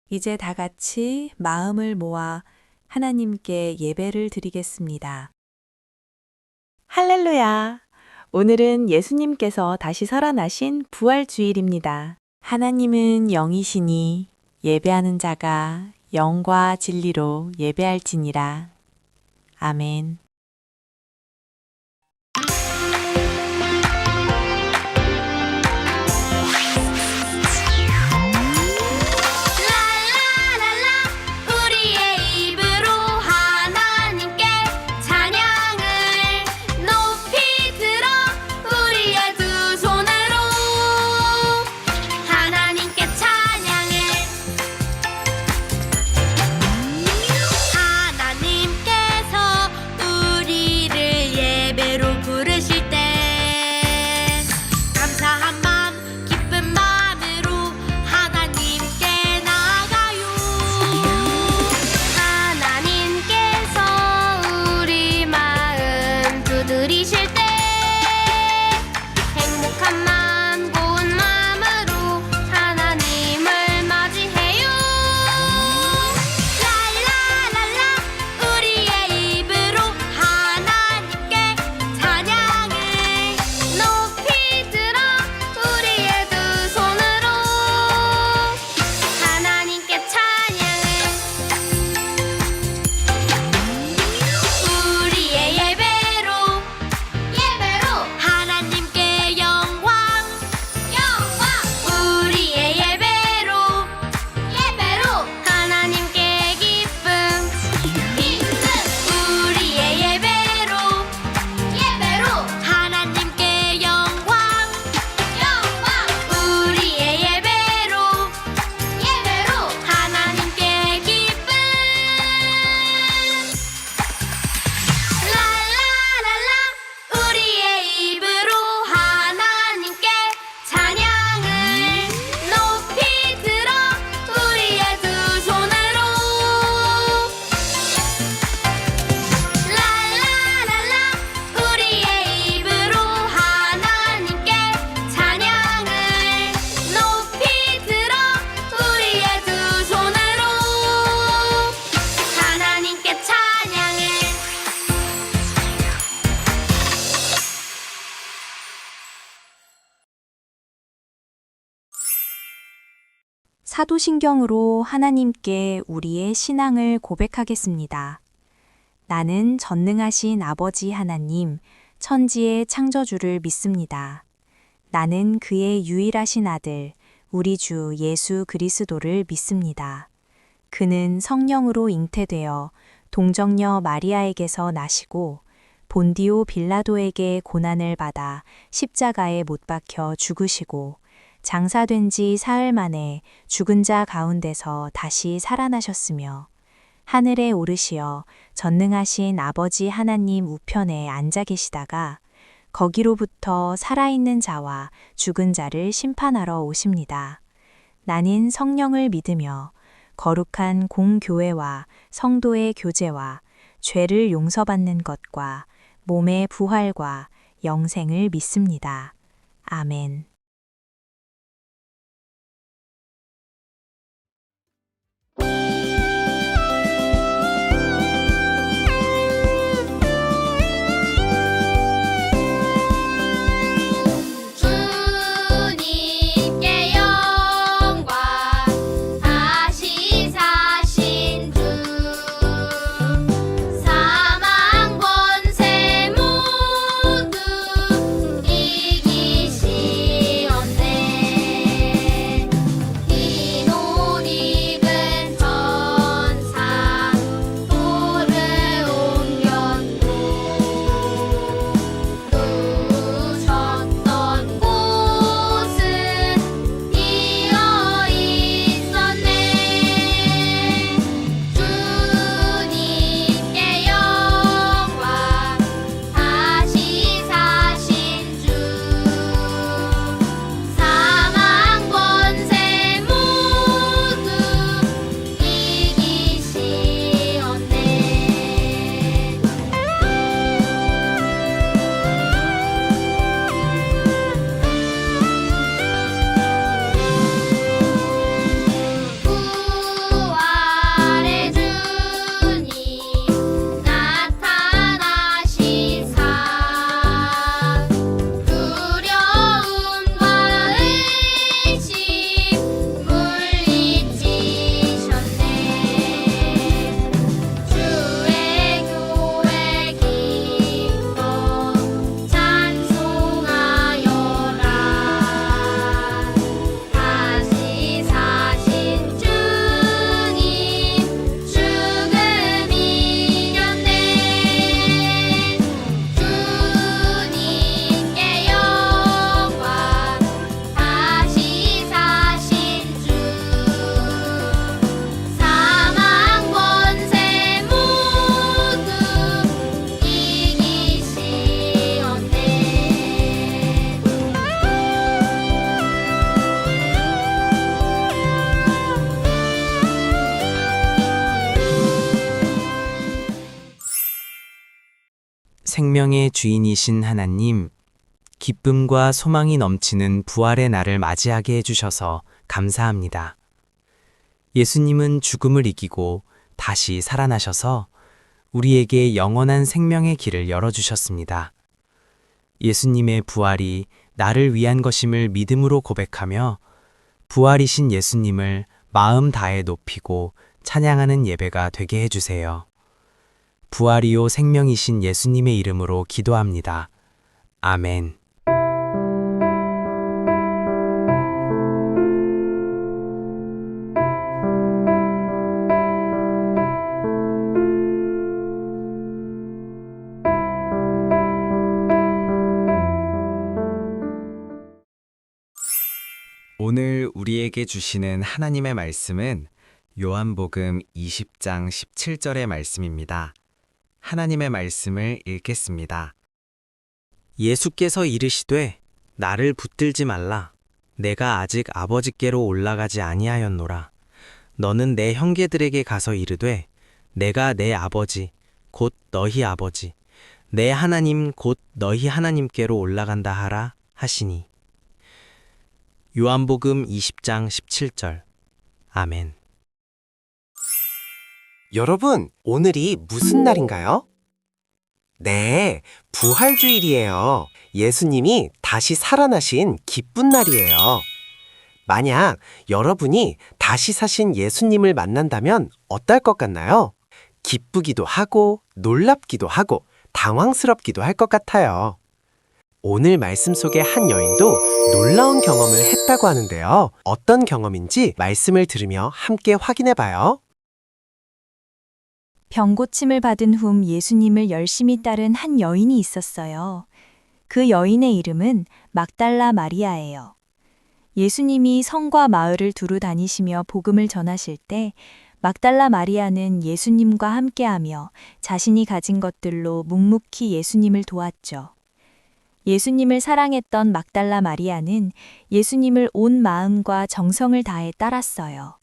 이제 다 같이 마음을 모아 하나님께 예배를 드리겠습니다. 할렐루야! 오늘은 예수님께서 다시 살아나신 부활주일입니다. 하나님은 영이시니 예배하는 자가 영과 진리로 예배할지니라. 아멘. 우리의 입으로 하나님께 찬양을 높이 들어 우리의 두 손으로 하나님께 찬양을 하나님께서 우리를 예배로 부르실 때 감사한 마음 기쁜 마음으로 하나님께 나아가요. 하나님께서 우리 마음 두드리실 때 행복한 마음 고운 마음으로 하나님을 맞이해요. 랄라랄라 우리의 입으로 하나님께 찬양을 높이 들어 우리의 두 손으로 하나님께 찬양을 우리의 예배로 하나님께 영광 우리의 예배로 하나님께 기쁨 우리의 예배로 하나님께 영광 우리의 예배로 하나님께 기쁨 랄라랄라 우리의 입으로 하나님께 찬양을 높이 들어 우리의 두 손으로 랄라랄라 우리의 입으로 하나님께 찬양을 높이 들어 우리의 두 손으로 하나님께 찬양을 사도신경으로 하나님께 우리의 신앙을 고백하겠습니다. 나는 전능하신 아버지 하나님, 천지의 창조주를 믿습니다. 나는 그의 유일하신 아들, 우리 주 예수 그리스도를 믿습니다. 그는 성령으로 잉태되어 동정녀 마리아에게서 나시고 본디오 빌라도에게 고난을 받아 십자가에 못 박혀 죽으시고 장사된 지 사흘 만에 죽은 자 가운데서 다시 살아나셨으며 하늘에 오르시어 전능하신 아버지 하나님 우편에 앉아 계시다가 거기로부터 살아있는 자와 죽은 자를 심판하러 오십니다. 나는 성령을 믿으며 거룩한 공교회와 성도의 교제와 죄를 용서받는 것과 몸의 부활과 영생을 믿습니다. 아멘. 주님께 영광 다시 사신 주 사망 권세 모두 이기신 생명의 주인이신 하나님, 기쁨과 소망이 넘치는 부활의 날을 맞이하게 해주셔서 감사합니다. 예수님은 죽음을 이기고 다시 살아나셔서 우리에게 영원한 생명의 길을 열어주셨습니다. 예수님의 부활이 나를 위한 것임을 믿음으로 고백하며 부활이신 예수님을 마음 다해 높이고 찬양하는 예배가 되게 해주세요. 부활이요 생명이신 예수님의 이름으로 기도합니다. 아멘. 오늘 우리에게 주시는 하나님의 말씀은 요한복음 20장 17절의 말씀입니다. 하나님의 말씀을 읽겠습니다. 예수께서 이르시되 나를 붙들지 말라. 내가 아직 아버지께로 올라가지 아니하였노라. 너는 내 형제들에게 가서 이르되 내가 내 아버지 곧 너희 아버지 내 하나님 곧 너희 하나님께로 올라간다 하라 하시니. 요한복음 20장 17절. 아멘. 여러분, 오늘이 무슨 날인가요? 네, 부활주일이에요. 예수님이 다시 살아나신 기쁜 날이에요. 만약 여러분이 다시 사신 예수님을 만난다면 어떨 것 같나요? 기쁘기도 하고, 놀랍기도 하고, 당황스럽기도 할 것 같아요. 오늘 말씀 속의 한 여인도 놀라운 경험을 했다고 하는데요. 어떤 경험인지 말씀을 들으며 함께 확인해 봐요. 병고침을 받은 후 예수님을 열심히 따른 한 여인이 있었어요. 그 여인의 이름은 막달라 마리아예요. 예수님이 성과 마을을 두루 다니시며 복음을 전하실 때 막달라 마리아는 예수님과 함께하며 자신이 가진 것들로 묵묵히 예수님을 도왔죠. 예수님을 사랑했던 막달라 마리아는 예수님을 온 마음과 정성을 다해 따랐어요.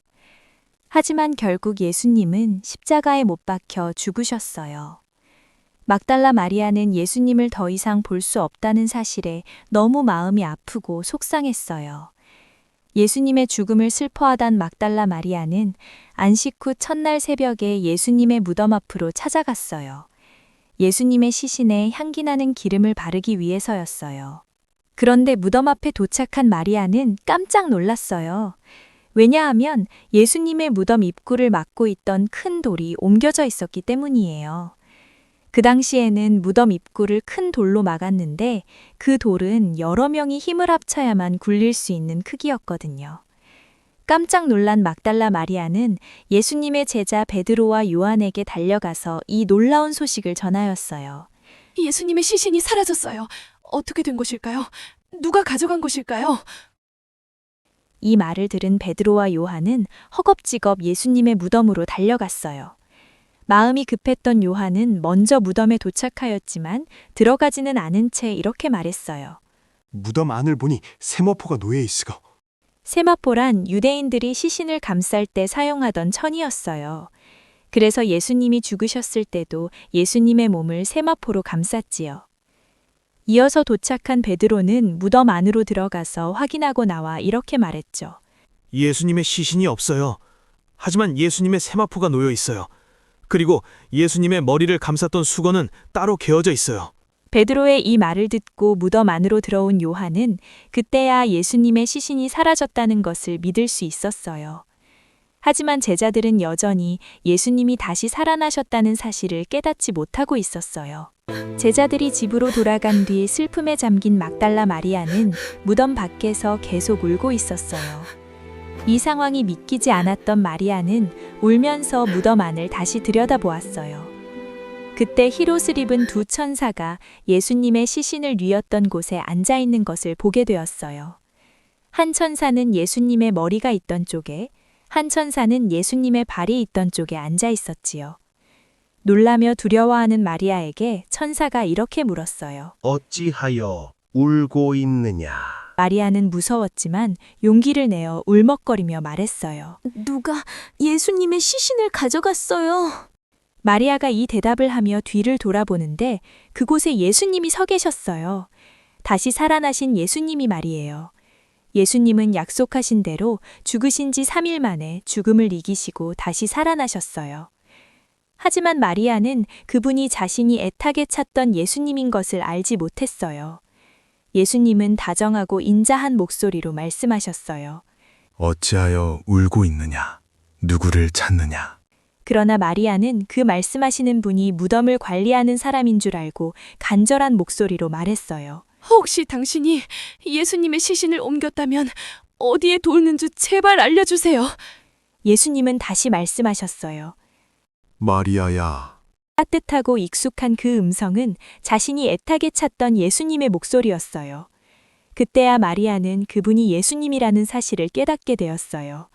하지만 결국 예수님은 십자가에 못 박혀 죽으셨어요. 막달라 마리아는 예수님을 더 이상 볼 수 없다는 사실에 너무 마음이 아프고 속상했어요. 예수님의 죽음을 슬퍼하던 막달라 마리아는 안식 후 첫날 새벽에 예수님의 무덤 앞으로 찾아갔어요. 예수님의 시신에 향기나는 기름을 바르기 위해서였어요. 그런데 무덤 앞에 도착한 마리아는 깜짝 놀랐어요. 왜냐하면 예수님의 무덤 입구를 막고 있던 큰 돌이 옮겨져 있었기 때문이에요. 그 당시에는 무덤 입구를 큰 돌로 막았는데 그 돌은 여러 명이 힘을 합쳐야만 굴릴 수 있는 크기였거든요. 깜짝 놀란 막달라 마리아는 예수님의 제자 베드로와 요한에게 달려가서 이 놀라운 소식을 전하였어요. 예수님의 시신이 사라졌어요. 어떻게 된 것일까요? 누가 가져간 것일까요? 이 말을 들은 베드로와 요한은 허겁지겁 예수님의 무덤으로 달려갔어요. 마음이 급했던 요한은 먼저 무덤에 도착하였지만 들어가지는 않은 채 이렇게 말했어요. 무덤 안을 보니 세마포가 놓여 있으고. 세마포란 유대인들이 시신을 감쌀 때 사용하던 천이었어요. 그래서 예수님이 죽으셨을 때도 예수님의 몸을 세마포로 감쌌지요. 이어서 도착한 베드로는 무덤 안으로 들어가서 확인하고 나와 이렇게 말했죠. 예수님의 시신이 없어요. 하지만 예수님의 세마포가 놓여 있어요. 그리고 예수님의 머리를 감쌌던 수건은 따로 개어져 있어요. 베드로의 이 말을 듣고 무덤 안으로 들어온 요한은 그때야 예수님의 시신이 사라졌다는 것을 믿을 수 있었어요. 하지만 제자들은 여전히 예수님이 다시 살아나셨다는 사실을 깨닫지 못하고 있었어요. 제자들이 집으로 돌아간 뒤 슬픔에 잠긴 막달라 마리아는 무덤 밖에서 계속 울고 있었어요. 이 상황이 믿기지 않았던 마리아는 울면서 무덤 안을 다시 들여다보았어요. 그때 흰옷을 입은 두 천사가 예수님의 시신을 뉘었던 곳에 앉아 있는 것을 보게 되었어요. 한 천사는 예수님의 머리가 있던 쪽에, 한 천사는 예수님의 발이 있던 쪽에 앉아 있었지요. 놀라며 두려워하는 마리아에게 천사가 이렇게 물었어요. 어찌하여 울고 있느냐? 마리아는 무서웠지만 용기를 내어 울먹거리며 말했어요. 누가 예수님의 시신을 가져갔어요. 마리아가 이 대답을 하며 뒤를 돌아보는데 그곳에 예수님이 서 계셨어요. 다시 살아나신 예수님이 말이에요. 예수님은 약속하신 대로 죽으신 지 3일 만에 죽음을 이기시고 다시 살아나셨어요. 하지만 마리아는 그분이 자신이 애타게 찾던 예수님인 것을 알지 못했어요. 예수님은 다정하고 인자한 목소리로 말씀하셨어요. 어찌하여 울고 있느냐? 누구를 찾느냐? 그러나 마리아는 그 말씀하시는 분이 무덤을 관리하는 사람인 줄 알고 간절한 목소리로 말했어요. 혹시 당신이 예수님의 시신을 옮겼다면 어디에 뒀는지 제발 알려주세요. 예수님은 다시 말씀하셨어요. 마리아야. 따뜻하고 익숙한 그 음성은 자신이 애타게 찾던 예수님의 목소리였어요. 그때야 마리아는 그분이 예수님이라는 사실을 깨닫게 되었어요.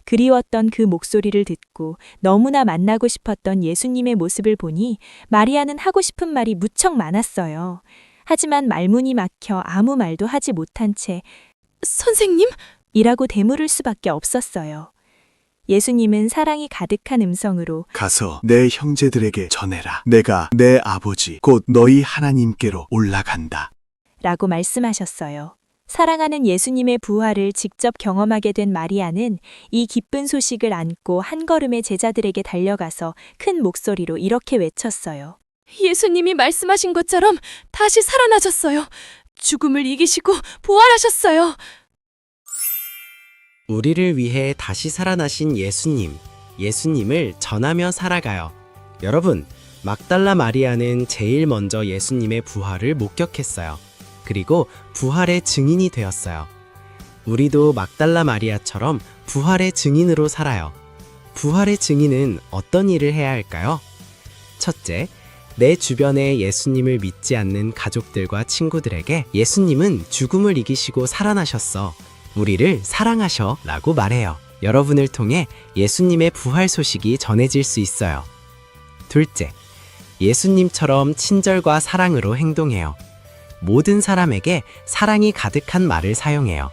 그리웠던 그 목소리를 듣고 너무나 만나고 싶었던 예수님의 모습을 보니 마리아는 하고 싶은 말이 무척 많았어요. 하지만 말문이 막혀 아무 말도 하지 못한 채 선생님? 이라고 대물을 수밖에 없었어요. 예수님은 사랑이 가득한 음성으로 가서 내 형제들에게 전해라. 내가 내 아버지 곧 너희 하나님께로 올라간다. 라고 말씀하셨어요. 사랑하는 예수님의 부활을 직접 경험하게 된 마리아는 이 기쁜 소식을 안고 한 걸음에 제자들에게 달려가서 큰 목소리로 이렇게 외쳤어요. 예수님이 말씀하신 것처럼 다시 살아나셨어요. 죽음을 이기시고 부활하셨어요. 우리를 위해 다시 살아나신 예수님, 예수님을 전하며 살아가요. 여러분, 막달라 마리아는 제일 먼저 예수님의 부활을 목격했어요. 그리고 부활의 증인이 되었어요. 우리도 막달라 마리아처럼 부활의 증인으로 살아요. 부활의 증인은 어떤 일을 해야 할까요? 첫째, 내 주변에 예수님을 믿지 않는 가족들과 친구들에게 예수님은 죽음을 이기시고 살아나셨어. 우리를 사랑하셔 라고 말해요. 여러분을 통해 예수님의 부활 소식이 전해질 수 있어요. 둘째, 예수님처럼 친절과 사랑으로 행동해요. 모든 사람에게 사랑이 가득한 말을 사용해요.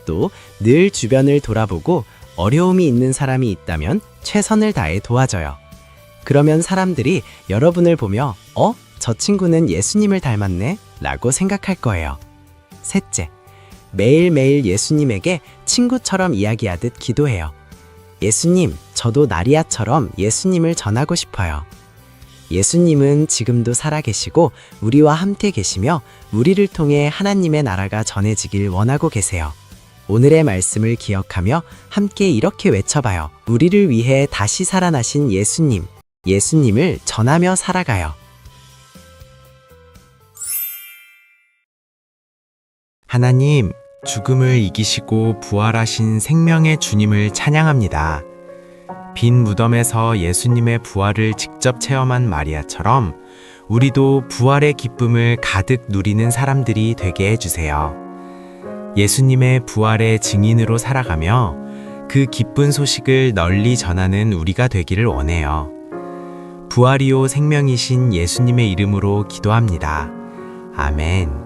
또 늘 주변을 돌아보고 어려움이 있는 사람이 있다면 최선을 다해 도와줘요. 그러면 사람들이 여러분을 보며 저 친구는 예수님을 닮았네? 라고 생각할 거예요. 셋째, 매일매일 예수님에게 친구처럼 이야기하듯 기도해요. 예수님, 저도 나리아처럼 예수님을 전하고 싶어요. 예수님은 지금도 살아계시고 우리와 함께 계시며 우리를 통해 하나님의 나라가 전해지길 원하고 계세요. 오늘의 말씀을 기억하며 함께 이렇게 외쳐봐요. 우리를 위해 다시 살아나신 예수님, 예수님을 전하며 살아가요. 하나님, 죽음을 이기시고 부활하신 생명의 주님을 찬양합니다. 빈 무덤에서 예수님의 부활을 직접 체험한 마리아처럼 우리도 부활의 기쁨을 가득 누리는 사람들이 되게 해주세요. 예수님의 부활의 증인으로 살아가며 그 기쁜 소식을 널리 전하는 우리가 되기를 원해요. 부활이요 생명이신 예수님의 이름으로 기도합니다. 아멘.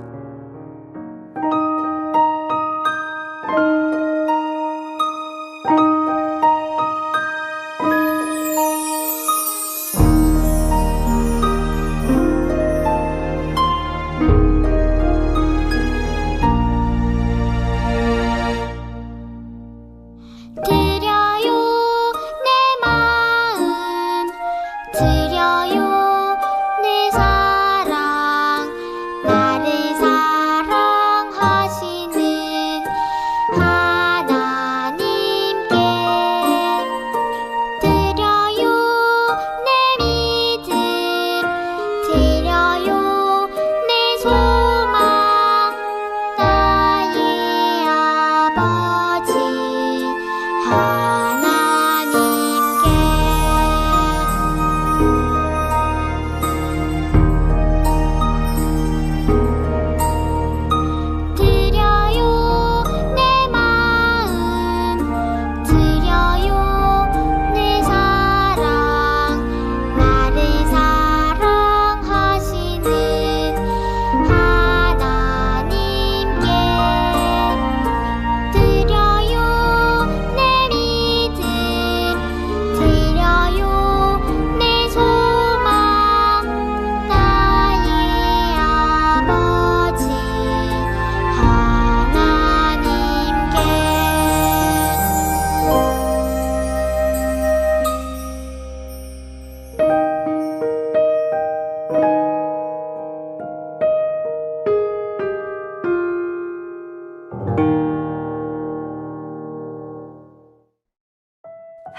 드려요 내 마음 드려요 내 사랑 나를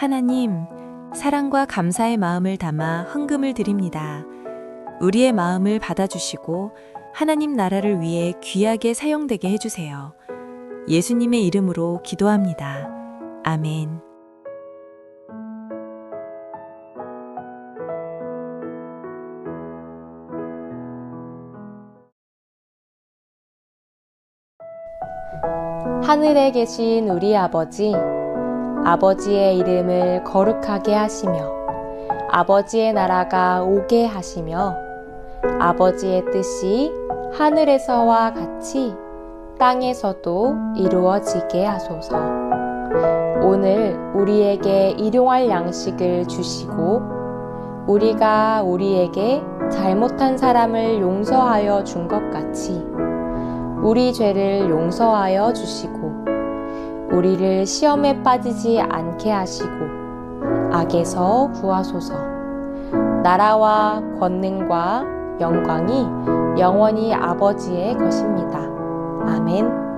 하나님, 사랑과 감사의 마음을 담아 헌금을 드립니다. 우리의 마음을 받아주시고 하나님 나라를 위해 귀하게 사용되게 해주세요. 예수님의 이름으로 기도합니다. 아멘. 하늘에 계신 우리 아버지, 아버지의 이름을 거룩하게 하시며 아버지의 나라가 오게 하시며 아버지의 뜻이 하늘에서와 같이 땅에서도 이루어지게 하소서. 오늘 우리에게 일용할 양식을 주시고 우리가 우리에게 잘못한 사람을 용서하여 준 것 같이 우리 죄를 용서하여 주시고 우리를 시험에 빠지지 않게 하시고 악에서 구하소서. 나라와 권능과 영광이 영원히 아버지의 것입니다. 아멘.